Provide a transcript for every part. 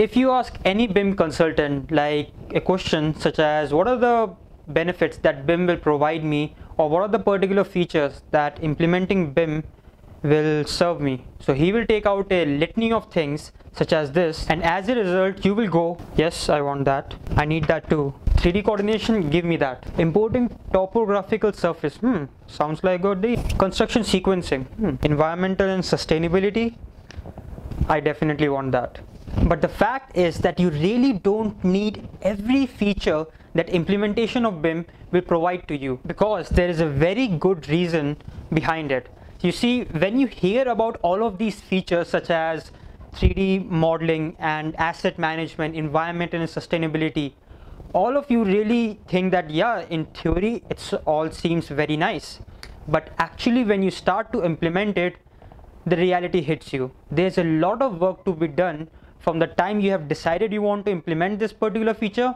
If you ask any BIM consultant like a question such as what are the benefits that BIM will provide me, or what are the particular features that implementing BIM will serve me, so he will take out a litany of things such as this, and as a result you will go, yes, I want that, I need that too. 3D coordination, give me that. Importing topographical surface, sounds like good deal. Construction sequencing, environmental and sustainability, I definitely want that. But the fact is that you really don't need every feature that implementation of BIM will provide to you, because there is a very good reason behind it. You see, when you hear about all of these features such as 3D modeling and asset management, environmental and sustainability, all of you really think that, yeah, in theory it all seems very nice, but actually when you start to implement it, the reality hits you. There's a lot of work to be done from the time you have decided you want to implement this particular feature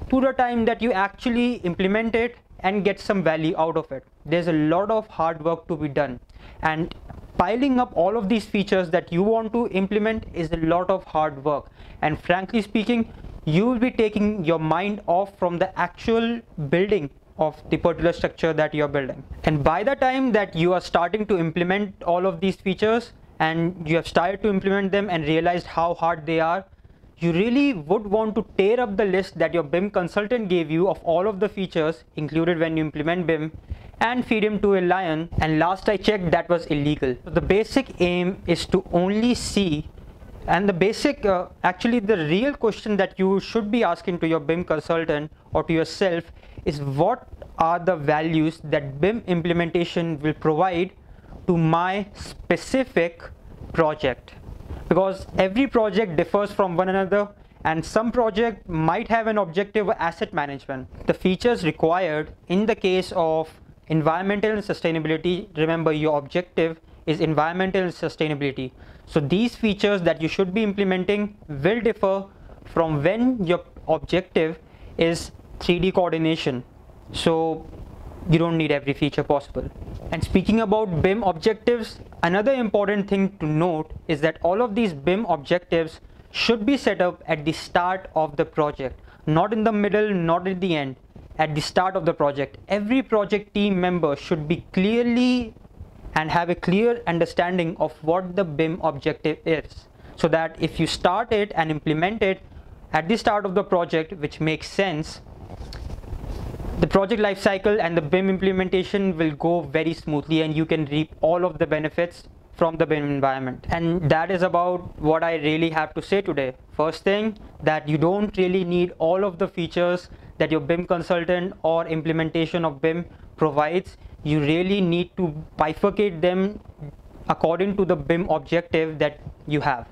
to the time that you actually implement it and get some value out of it. There's a lot of hard work to be done, and piling up all of these features that you want to implement is a lot of hard work, and frankly speaking, you will be taking your mind off from the actual building of the particular structure that you're building. And by the time that you are starting to implement all of these features and you have started to implement them and realized how hard they are, you really would want to tear up the list that your BIM consultant gave you of all of the features included when you implement BIM and feed him to a lion, and last I checked that was illegal. So the basic aim is to only see, and the basic actually the real question that you should be asking to your BIM consultant or to yourself is, what are the values that BIM implementation will provide to my specific project? Because every project differs from one another, and some project might have an objective of asset management. The features required in the case of environmental and sustainability, remember your objective is environmental and sustainability. So these features that you should be implementing will differ from when your objective is 3D coordination. So you don't need every feature possible. And speaking about BIM objectives, another important thing to note is that all of these BIM objectives should be set up at the start of the project, not in the middle, not at the end, at the start of the project. Every project team member should be clearly and have a clear understanding of what the BIM objective is, so that if you start it and implement it at the start of the project, which makes sense, the project life cycle and the BIM implementation will go very smoothly and you can reap all of the benefits from the BIM environment. And that is about what I really have to say today. First thing, that you don't really need all of the features that your BIM consultant or implementation of BIM provides. You really need to bifurcate them according to the BIM objective that you have.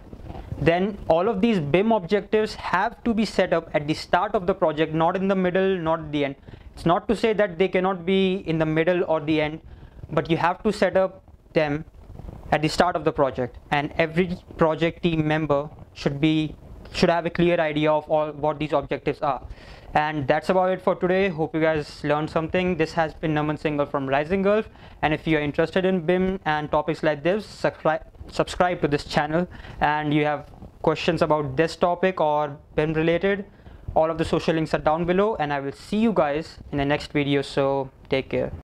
Then all of these BIM objectives have to be set up at the start of the project, not in the middle, not at the end. It's not to say that they cannot be in the middle or the end, but you have to set up them at the start of the project, and every project team member should have a clear idea of all what these objectives are. And that's about it for today. Hope you guys learned something. This has been Naman Singhal from Rising Gulf, and if you are interested in BIM and topics like this, subscribe to this channel. And you have questions about this topic or BIM related, all of the social links are down below, and I will see you guys in the next video. So take care.